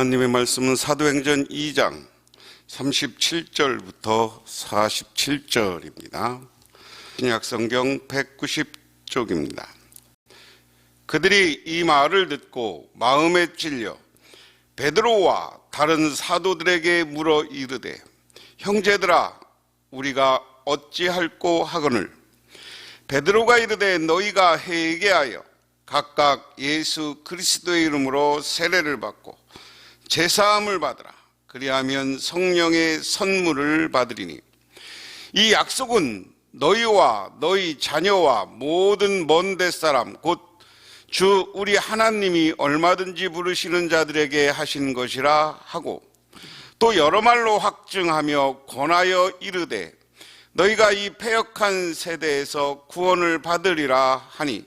하나님의 말씀은 사도행전 2장 37절부터 47절입니다. 신약성경 190쪽입니다. 그들이 이 말을 듣고 마음에 찔려 베드로와 다른 사도들에게 물어 이르되, 형제들아, 우리가 어찌할꼬 하거늘. 베드로가 이르되, 너희가 회개하여 각각 예수 그리스도의 이름으로 세례를 받고 제사함을 받으라. 그리하면 성령의 선물을 받으리니, 이 약속은 너희와 너희 자녀와 모든 먼 데 사람 곧 주 우리 하나님이 얼마든지 부르시는 자들에게 하신 것이라 하고, 또 여러 말로 확증하며 권하여 이르되, 너희가 이 패역한 세대에서 구원을 받으리라 하니,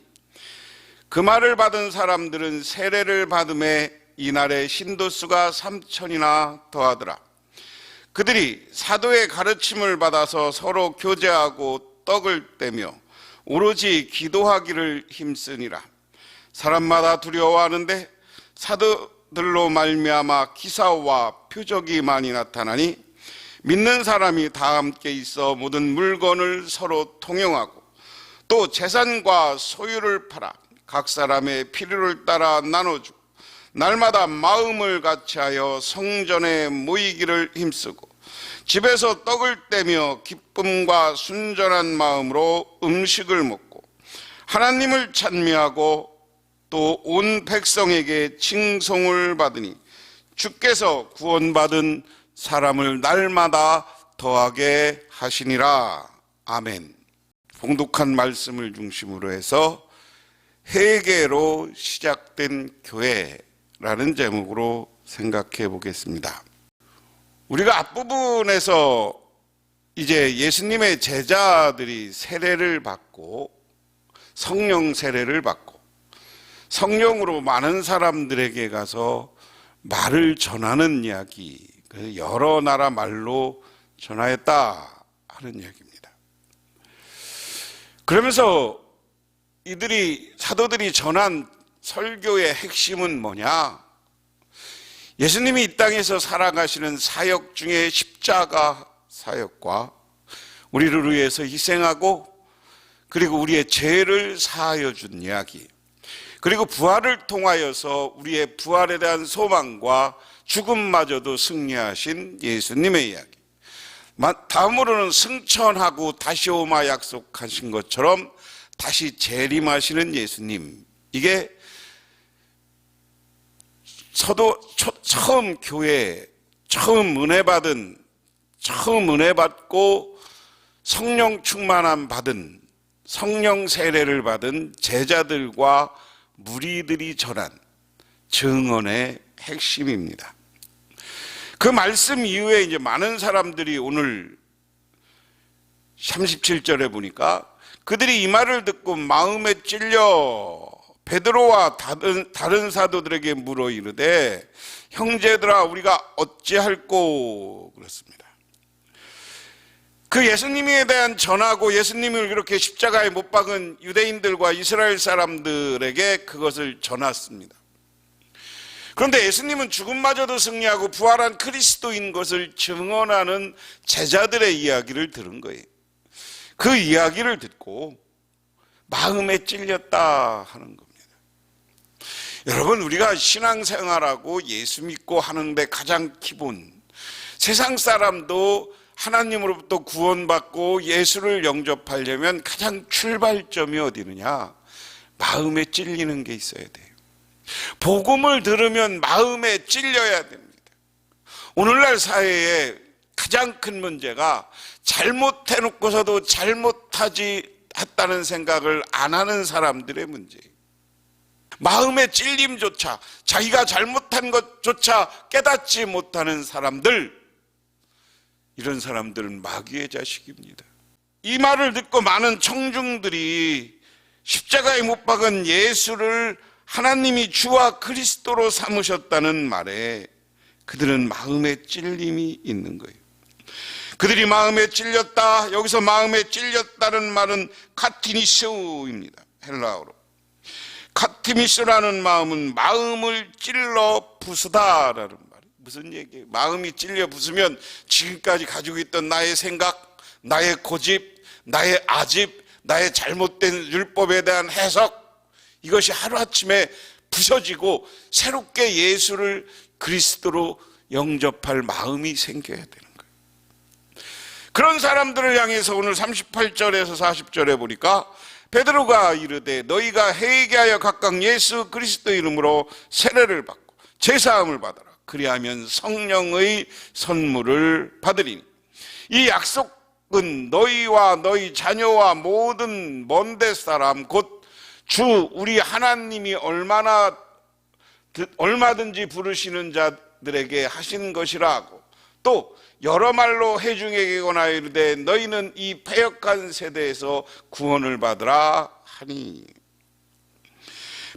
그 말을 받은 사람들은 세례를 받음에 이날에 신도수가 3,000이나 더하더라. 그들이 사도의 가르침을 받아서 서로 교제하고 떡을 떼며 오로지 기도하기를 힘쓰니라. 사람마다 두려워하는데 사도들로 말미암아 기사와 표적이 많이 나타나니, 믿는 사람이 다 함께 있어 모든 물건을 서로 통용하고 또 재산과 소유를 팔아 각 사람의 필요를 따라 나눠주고 날마다 마음을 같이하여 성전에 모이기를 힘쓰고 집에서 떡을 떼며 기쁨과 순전한 마음으로 음식을 먹고 하나님을 찬미하고 또 온 백성에게 칭송을 받으니, 주께서 구원받은 사람을 날마다 더하게 하시니라. 아멘. 봉독한 말씀을 중심으로 해서 회개로 시작된 교회라는 제목으로 생각해 보겠습니다. 우리가 앞부분에서 이제 예수님의 제자들이 세례를 받고 성령 세례를 받고 성령으로 많은 사람들에게 가서 말을 전하는 이야기, 여러 나라 말로 전하였다 하는 이야기입니다. 그러면서 사도들이 전한 설교의 핵심은 뭐냐? 예수님이 이 땅에서 살아가시는 사역 중에 십자가 사역과 우리를 위해서 희생하고 그리고 우리의 죄를 사하여 준 이야기, 그리고 부활을 통하여서 우리의 부활에 대한 소망과 죽음마저도 승리하신 예수님의 이야기, 다음으로는 승천하고 다시 오마 약속하신 것처럼 다시 재림하시는 예수님, 이게 처음 교회, 처음 은혜 받고 성령 충만함 받은, 성령 세례를 받은 제자들과 무리들이 전한 증언의 핵심입니다. 그 말씀 이후에 이제 많은 사람들이 오늘 37절에 보니까 그들이 이 말을 듣고 마음에 찔려 베드로와 다른 사도들에게 물어 이르되, 형제들아, 우리가 어찌할꼬 그렇습니다. 그 예수님에 대한 전하고 예수님을 이렇게 십자가에 못 박은 유대인들과 이스라엘 사람들에게 그것을 전했습니다. 그런데 예수님은 죽음마저도 승리하고 부활한 그리스도인 것을 증언하는 제자들의 이야기를 들은 거예요. 그 이야기를 듣고 마음에 찔렸다 하는 겁니다. 여러분, 우리가 신앙생활하고 예수 믿고 하는데 가장 기본, 세상 사람도 하나님으로부터 구원받고 예수를 영접하려면 가장 출발점이 어디느냐? 마음에 찔리는 게 있어야 돼요. 복음을 들으면 마음에 찔려야 됩니다. 오늘날 사회에 가장 큰 문제가 잘못해놓고서도 잘못하지 했다는 생각을 안 하는 사람들의 문제예요. 마음의 찔림조차, 자기가 잘못한 것조차 깨닫지 못하는 사람들, 이런 사람들은 마귀의 자식입니다. 이 말을 듣고 많은 청중들이 십자가에 못 박은 예수를 하나님이 주와 그리스도로 삼으셨다는 말에 그들은 마음에 찔림이 있는 거예요. 그들이 마음에 찔렸다, 여기서 마음에 찔렸다는 말은 카티니스입니다. 헬라어로. 카티미스라는 마음은 마음을 찔러 부수다라는 말. 무슨 얘기예요? 마음이 찔려 부수면 지금까지 가지고 있던 나의 생각, 나의 고집, 나의 아집, 나의 잘못된 율법에 대한 해석, 이것이 하루아침에 부서지고 새롭게 예수를 그리스도로 영접할 마음이 생겨야 되는 거예요. 그런 사람들을 향해서 오늘 38절에서 40절에 보니까 베드로가 이르되 너희가 회개하여 각각 예수 그리스도 이름으로 세례를 받고 제사함을 받아라. 그리하면 성령의 선물을 받으리니 이 약속은 너희와 너희 자녀와 모든 먼데 사람 곧 주 우리 하나님이 얼마든지 부르시는 자들에게 하신 것이라 하고 또 여러 말로 회중에게거나 이르되 너희는 이 패역한 세대에서 구원을 받으라 하니.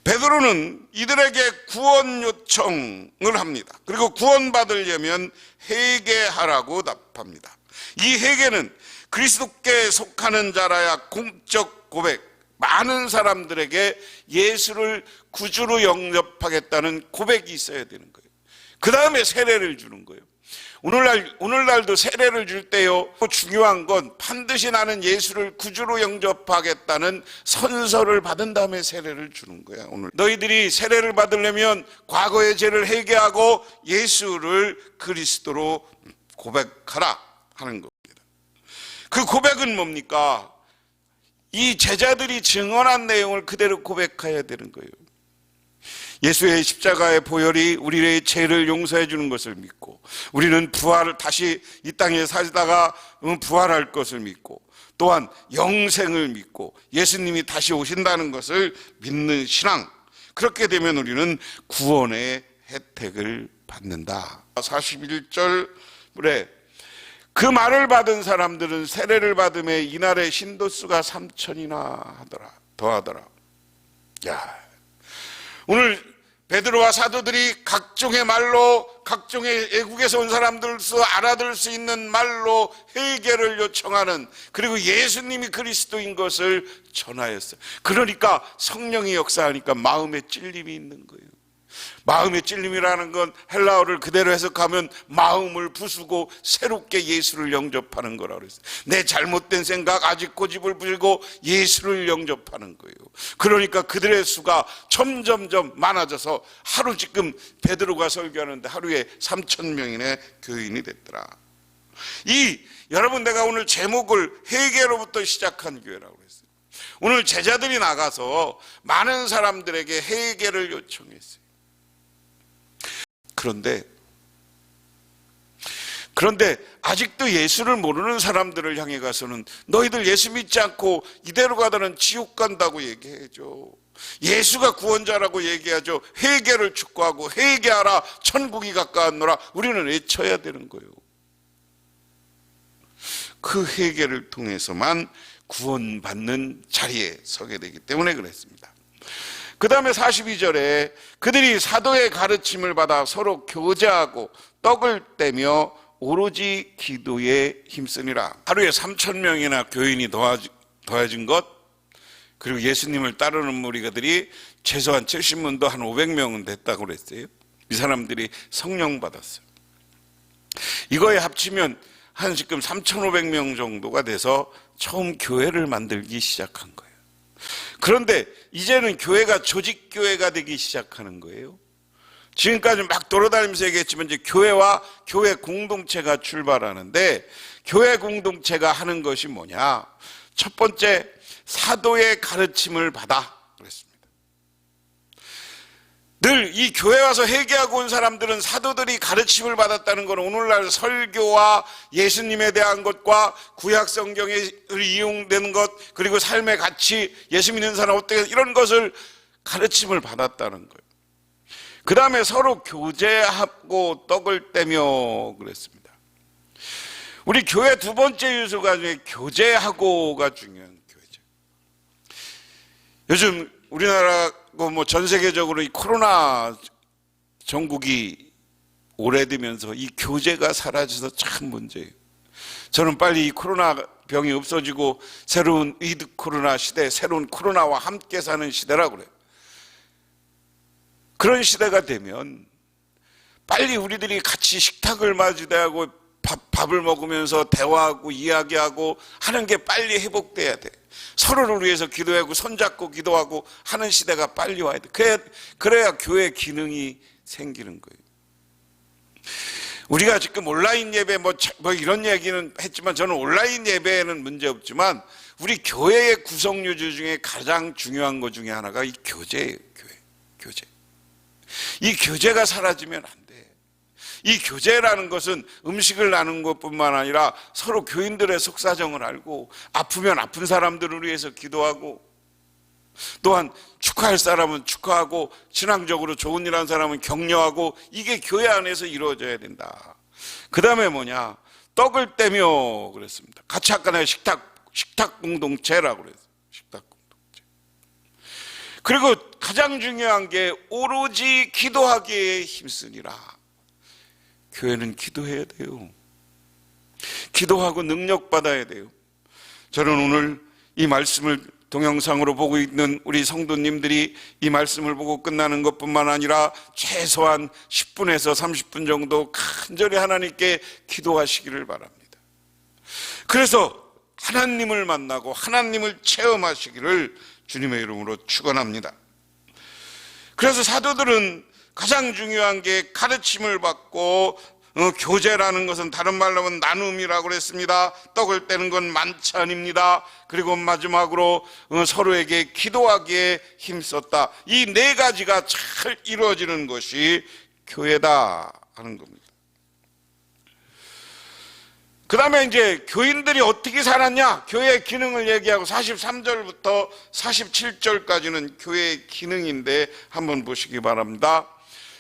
베드로는 이들에게 구원 요청을 합니다. 그리고 구원받으려면 회개하라고 답합니다. 이 회개는 그리스도께 속하는 자라야 공적 고백, 많은 사람들에게 예수를 구주로 영접하겠다는 고백이 있어야 되는 거예요. 그 다음에 세례를 주는 거예요. 오늘날도 세례를 줄 때요, 중요한 건 반드시 나는 예수를 구주로 영접하겠다는 선서를 받은 다음에 세례를 주는 거야. 오늘 너희들이 세례를 받으려면 과거의 죄를 회개하고 예수를 그리스도로 고백하라 하는 겁니다. 그 고백은 뭡니까? 이 제자들이 증언한 내용을 그대로 고백해야 되는 거예요. 예수의 십자가의 보혈이 우리의 죄를 용서해 주는 것을 믿고 우리는 다시 이 땅에 살다가 부활할 것을 믿고 또한 영생을 믿고 예수님이 다시 오신다는 것을 믿는 신앙, 그렇게 되면 우리는 구원의 혜택을 받는다. 41절에 그 말을 받은 사람들은 세례를 받음에 이날의 신도수가 3,000이나 더하더라. 야, 오늘 베드로와 사도들이 각종의 말로, 각종의 외국에서 온 사람들도 알아들을 수 있는 말로 회개를 요청하는, 그리고 예수님이 그리스도인 것을 전하였어요. 그러니까 성령이 역사하니까 마음에 찔림이 있는 거예요. 마음의 찔림이라는 건 헬라어를 그대로 해석하면 마음을 부수고 새롭게 예수를 영접하는 거라고 그랬어요. 내 잘못된 생각, 아직 고집을 부리고 예수를 영접하는 거예요. 그러니까 그들의 수가 점점점 많아져서 하루 지금 베드로가 설교하는데 하루에 3,000명인의 교인이 됐더라. 여러분, 내가 오늘 제목을 회개로부터 시작한 교회라고 그랬어요. 오늘 제자들이 나가서 많은 사람들에게 회개를 요청했어요. 그런데 아직도 예수를 모르는 사람들을 향해 가서는 너희들 예수 믿지 않고 이대로 가다는 지옥 간다고 얘기해줘. 예수가 구원자라고 얘기하죠. 회개를 촉구하고 회개하라, 천국이 가까웠노라, 우리는 외쳐야 되는 거예요. 그 회개를 통해서만 구원받는 자리에 서게 되기 때문에 그랬습니다. 그 다음에 42절에 그들이 사도의 가르침을 받아 서로 교제하고 떡을 떼며 오로지 기도에 힘쓰니라. 하루에 3,000명이나 교인이 더해진 것, 그리고 예수님을 따르는 무리가들이 최소한 70문도 한 500명은 됐다고 그랬어요. 이 사람들이 성령 받았어요. 이거에 합치면 한 지금 3,500명 정도가 돼서 처음 교회를 만들기 시작한 거예요. 그런데 이제는 교회가 조직교회가 되기 시작하는 거예요. 지금까지 막 돌아다니면서 얘기했지만 이제 교회와 교회 공동체가 출발하는데, 교회 공동체가 하는 것이 뭐냐? 첫 번째, 사도의 가르침을 받아 그랬습니다. 늘 이 교회 와서 회개하고 온 사람들은 사도들이 가르침을 받았다는 건 오늘날 설교와 예수님에 대한 것과 구약 성경에 이용되는 것, 그리고 삶의 가치, 예수 믿는 사람 어떻게, 이런 것을 가르침을 받았다는 거예요. 그 다음에 서로 교제하고 떡을 떼며 그랬습니다. 우리 교회 두 번째 요소가 중에 교제하고가 중요한 교회죠. 요즘 우리나라고 뭐 전 세계적으로 이 코로나 전국이 오래되면서 이 교제가 사라져서 참 문제예요. 저는 빨리 이 코로나 병이 없어지고 새로운 위드 코로나 시대, 새로운 코로나와 함께 사는 시대라고 그래요. 그런 시대가 되면 빨리 우리들이 같이 식탁을 맞이대하고 밥을 먹으면서 대화하고 이야기하고 하는 게 빨리 회복돼야 돼. 서로를 위해서 기도하고 손잡고 기도하고 하는 시대가 빨리 와야 돼. 그래야 교회 기능이 생기는 거예요. 우리가 지금 온라인 예배 뭐 이런 얘기는 했지만, 저는 온라인 예배에는 문제 없지만 우리 교회의 구성유주 중에 가장 중요한 것 중에 하나가 이 교제예요. 교제. 이 교제가 사라지면 안 돼. 이 교제라는 것은 음식을 나누는 것뿐만 아니라 서로 교인들의 속사정을 알고 아프면 아픈 사람들을 위해서 기도하고, 또한 축하할 사람은 축하하고 신앙적으로 좋은 일 한 사람은 격려하고, 이게 교회 안에서 이루어져야 된다. 그 다음에 뭐냐, 떡을 떼며 그랬습니다. 같이 아까 내가 식탁 공동체라고 그랬어요. 식탁 공동체. 그리고 가장 중요한 게 오로지 기도하기에 힘쓰니라. 교회는 기도해야 돼요. 기도하고 능력받아야 돼요. 저는 오늘 이 말씀을 동영상으로 보고 있는 우리 성도님들이 이 말씀을 보고 끝나는 것뿐만 아니라 최소한 10분에서 30분 정도 간절히 하나님께 기도하시기를 바랍니다. 그래서 하나님을 만나고 하나님을 체험하시기를 주님의 이름으로 축원합니다. 그래서 사도들은 가장 중요한 게 가르침을 받고, 교제라는 것은 다른 말로 하면 나눔이라고 그랬습니다. 떡을 떼는 건 만찬입니다. 그리고 마지막으로 서로에게 기도하기에 힘썼다. 이 네 가지가 잘 이루어지는 것이 교회다 하는 겁니다. 그 다음에 이제 교인들이 어떻게 살았냐, 교회의 기능을 얘기하고 43절부터 47절까지는 교회의 기능인데 한번 보시기 바랍니다.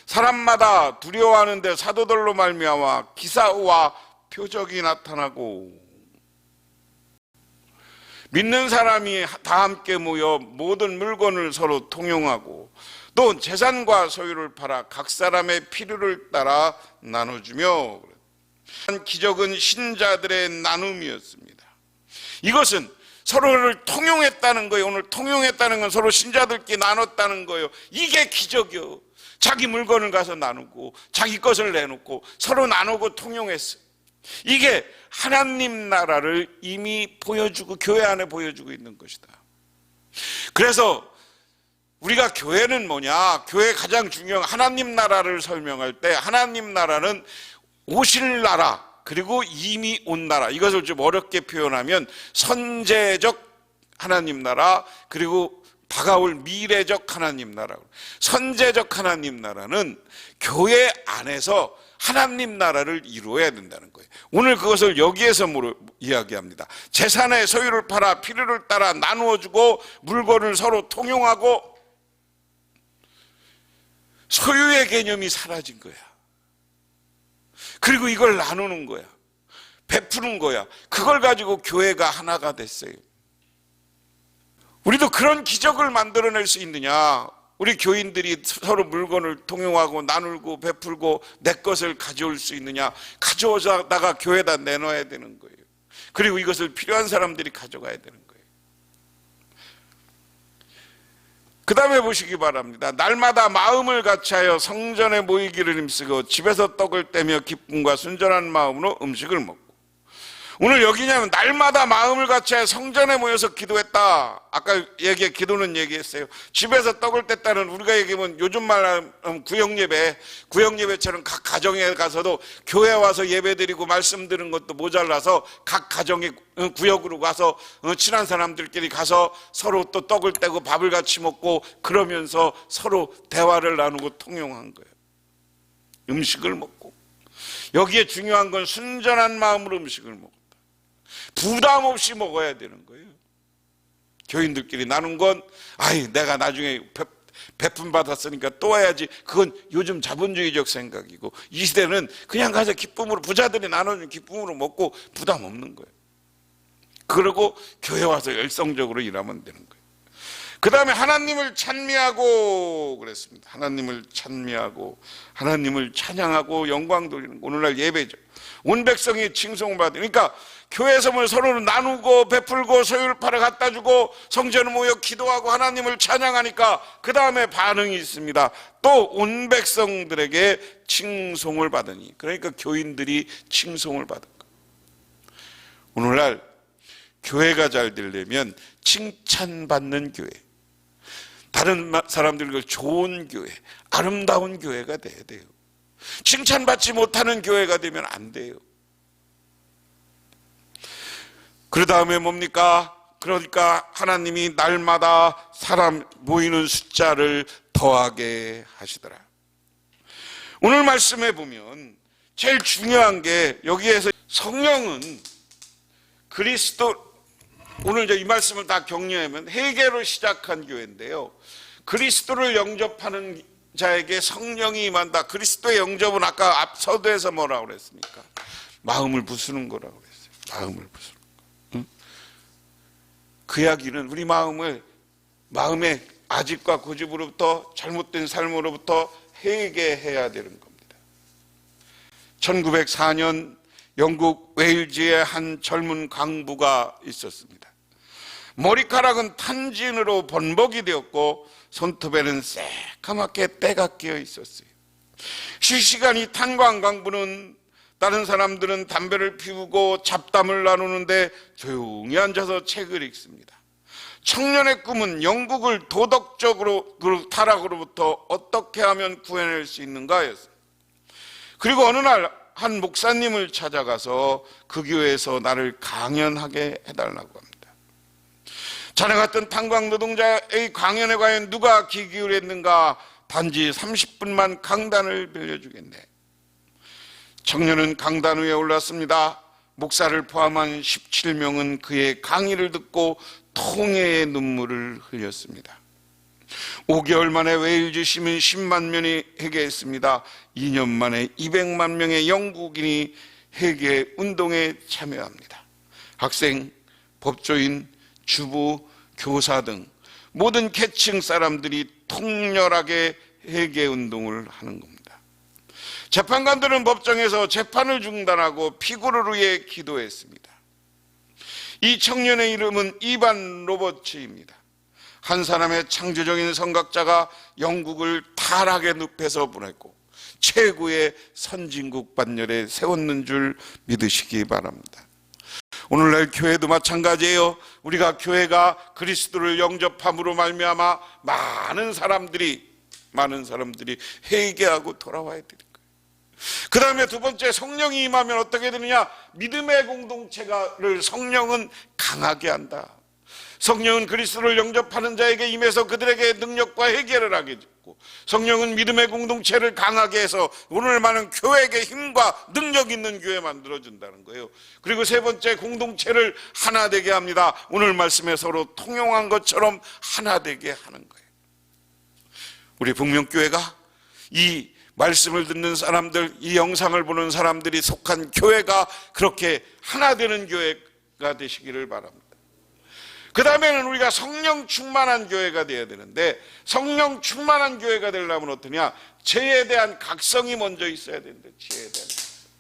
사람마다 두려워하는데 사도들로 말미암아 기사와 표적이 나타나고, 믿는 사람이 다 함께 모여 모든 물건을 서로 통용하고, 또 재산과 소유를 팔아 각 사람의 필요를 따라 나눠주며, 한 기적은 신자들의 나눔이었습니다. 이것은 서로를 통용했다는 거예요. 오늘 통용했다는 건 서로 신자들끼리 나눴다는 거예요. 이게 기적이요. 자기 물건을 가서 나누고 자기 것을 내놓고 서로 나누고 통용했어요. 이게 하나님 나라를 이미 보여주고 교회 안에 보여주고 있는 것이다. 그래서 우리가 교회는 뭐냐, 교회 가장 중요한 하나님 나라를 설명할 때 하나님 나라는 오실 나라 그리고 이미 온 나라, 이것을 좀 어렵게 표현하면 선제적 하나님 나라 그리고 다가올 미래적 하나님 나라. 선제적 하나님 나라는 교회 안에서 하나님 나라를 이루어야 된다는 거예요. 오늘 그것을 여기에서 이야기합니다. 재산의 소유를 팔아 필요를 따라 나누어주고 물건을 서로 통용하고, 소유의 개념이 사라진 거야. 그리고 이걸 나누는 거야. 베푸는 거야. 그걸 가지고 교회가 하나가 됐어요. 우리도 그런 기적을 만들어낼 수 있느냐? 우리 교인들이 서로 물건을 통용하고 나누고 베풀고 내 것을 가져올 수 있느냐? 가져오다가 교회에다 내놔야 되는 거예요. 그리고 이것을 필요한 사람들이 가져가야 되는 거예요. 그 다음에 보시기 바랍니다. 날마다 마음을 같이하여 성전에 모이기를 힘쓰고 집에서 떡을 떼며 기쁨과 순전한 마음으로 음식을 먹고. 오늘 여기냐면 날마다 마음을 같이하여 성전에 모여서 기도했다. 아까 기도는 얘기했어요. 집에서 떡을 뗐다는, 우리가 얘기하면 요즘 말하면 구역예배처럼 각 가정에 가서도 교회 와서 예배드리고 말씀 들은 것도 모자라서 각 가정의 구역으로 가서 친한 사람들끼리 가서 서로 또 떡을 떼고 밥을 같이 먹고 그러면서 서로 대화를 나누고 통용한 거예요. 음식을 먹고. 여기에 중요한 건 순전한 마음으로 음식을 먹었다. 부담 없이 먹어야 되는 거예요. 교인들끼리 나눈 건 내가 나중에 베품 받았으니까 또 와야지, 그건 요즘 자본주의적 생각이고, 이 시대는 그냥 가서 기쁨으로, 부자들이 나눠준 기쁨으로 먹고 부담 없는 거예요. 그러고 교회 와서 열성적으로 일하면 되는 거예요. 그 다음에 하나님을 찬미하고 그랬습니다. 하나님을 찬미하고 하나님을 찬양하고 영광 돌리는 오늘날 예배죠. 온 백성이 칭송을 받으니까 그러니까 교회에서 뭐 서로 나누고 베풀고 소율파를 갖다 주고 성전에 모여 기도하고 하나님을 찬양하니까 그 다음에 반응이 있습니다. 또 온 백성들에게 칭송을 받으니, 그러니까 교인들이 칭송을 받은 거. 오늘날 교회가 잘 되려면 칭찬받는 교회, 다른 사람들과 좋은 교회, 아름다운 교회가 돼야 돼요. 칭찬받지 못하는 교회가 되면 안 돼요. 그 다음에 뭡니까? 그러니까 하나님이 날마다 사람 모이는 숫자를 더하게 하시더라. 오늘 말씀에 보면 제일 중요한 게 여기에서 성령은 그리스도, 오늘 이 말씀을 다 격려하면 회개로 시작한 교회인데요, 그리스도를 영접하는 자에게 성령이 임한다. 그리스도의 영접은 아까 앞 서두에서 뭐라고 그랬습니까? 마음을 부수는 거라고 그랬어요. 마음을 부수는 거. 응? 그 이야기는 우리 마음의 아집과 고집으로부터 잘못된 삶으로부터 회개해야 되는 겁니다. 1904년 영국 웨일즈에 한 젊은 강부가 있었습니다. 머리카락은 탄진으로 번복이 되었고 손톱에는 새까맣게 때가 끼어 있었어요. 실시간이 탄광 강부는 다른 사람들은 담배를 피우고 잡담을 나누는데 조용히 앉아서 책을 읽습니다. 청년의 꿈은 영국을 도덕적으로 타락으로부터 어떻게 하면 구해낼 수 있는가였어요. 그리고 어느 날 한 목사님을 찾아가서 그 교회에서 나를 강연하게 해달라고 합니다. 자네 같은 탄광 노동자의 강연에 과연 누가 귀 기울였는가? 단지 30분만 강단을 빌려주겠네. 청년은 강단 위에 올랐습니다. 목사를 포함한 17명은 그의 강의를 듣고 통회의 눈물을 흘렸습니다. 5개월 만에 웨일즈 시민 10만 명이 회개했습니다. 2년 만에 200만 명의 영국인이 회개 운동에 참여합니다. 학생, 법조인, 주부, 교사 등 모든 계층 사람들이 통렬하게 회개 운동을 하는 겁니다. 재판관들은 법정에서 재판을 중단하고 피고를 위해 기도했습니다. 이 청년의 이름은 이반 로버츠입니다. 한 사람의 창조적인 선각자가 영국을 타락의 늪에서 보냈고 최고의 선진국 반열에 세웠는 줄 믿으시기 바랍니다. 오늘날 교회도 마찬가지예요. 우리가 교회가 그리스도를 영접함으로 말미암아 많은 사람들이 회개하고 돌아와야 되는 거예요. 그 다음에 두 번째, 성령이 임하면 어떻게 되느냐? 믿음의 공동체를 성령은 강하게 한다. 성령은 그리스도를 영접하는 자에게 임해서 그들에게 능력과 회개를 하게 했고, 성령은 믿음의 공동체를 강하게 해서 오늘 많은 교회에게 힘과 능력 있는 교회 만들어준다는 거예요. 그리고 세 번째, 공동체를 하나 되게 합니다. 오늘 말씀에 서로 통용한 것처럼 하나 되게 하는 거예요. 우리 북명교회가 이 말씀을 듣는 사람들, 이 영상을 보는 사람들이 속한 교회가 그렇게 하나 되는 교회가 되시기를 바랍니다. 그 다음에는 우리가 성령 충만한 교회가 되어야 되는데, 성령 충만한 교회가 되려면 어떠냐? 죄에 대한 각성이 먼저 있어야 되는데, 죄에 대한 각성.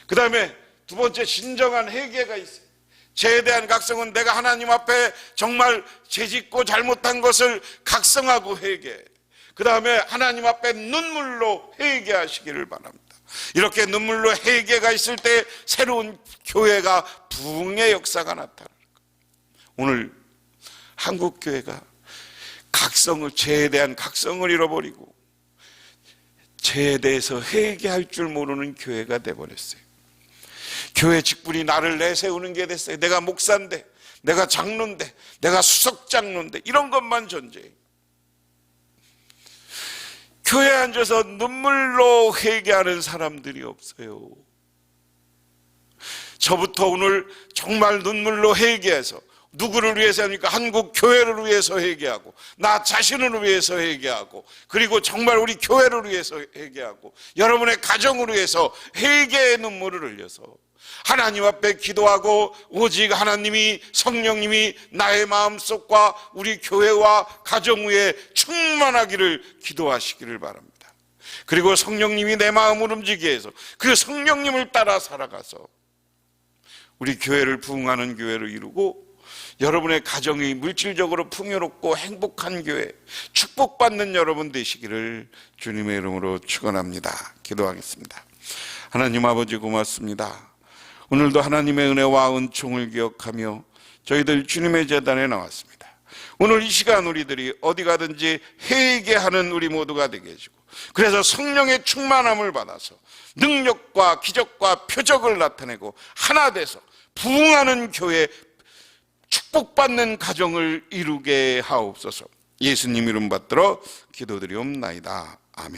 그 다음에 두 번째, 진정한 회개가 있어요. 죄에 대한 각성은 내가 하나님 앞에 정말 죄짓고 잘못한 것을 각성하고 회개해. 그 다음에 하나님 앞에 눈물로 회개하시기를 바랍니다. 이렇게 눈물로 회개가 있을 때 새로운 교회가 부흥의 역사가 나타나는 거예요. 오늘 한국 교회가 죄에 대한 각성을 잃어버리고 죄에 대해서 회개할 줄 모르는 교회가 돼버렸어요. 교회 직분이 나를 내세우는 게 됐어요. 내가 목사인데, 내가 장로인데, 내가 수석장로인데, 이런 것만 존재해요. 교회에 앉아서 눈물로 회개하는 사람들이 없어요. 저부터 오늘 정말 눈물로 회개해서, 누구를 위해서 합니까? 한국 교회를 위해서 회개하고, 나 자신을 위해서 회개하고, 그리고 정말 우리 교회를 위해서 회개하고, 여러분의 가정을 위해서 회개의 눈물을 흘려서 하나님 앞에 기도하고 오직 하나님이, 성령님이 나의 마음속과 우리 교회와 가정 위에 충만하기를 기도하시기를 바랍니다. 그리고 성령님이 내 마음을 움직이게 해서 그 성령님을 따라 살아가서 우리 교회를 부흥하는 교회를 이루고 여러분의 가정이 물질적으로 풍요롭고 행복한 교회, 축복받는 여러분 되시기를 주님의 이름으로 축원합니다. 기도하겠습니다. 하나님 아버지 고맙습니다. 오늘도 하나님의 은혜와 은총을 기억하며 저희들 주님의 제단에 나왔습니다. 오늘 이 시간 우리들이 어디 가든지 회개하는 우리 모두가 되게 해주고, 그래서 성령의 충만함을 받아서 능력과 기적과 표적을 나타내고 하나 돼서 부흥하는 교회, 축복받는 가정을 이루게 하옵소서. 예수님 이름 받들어 기도드리옵나이다. 아멘.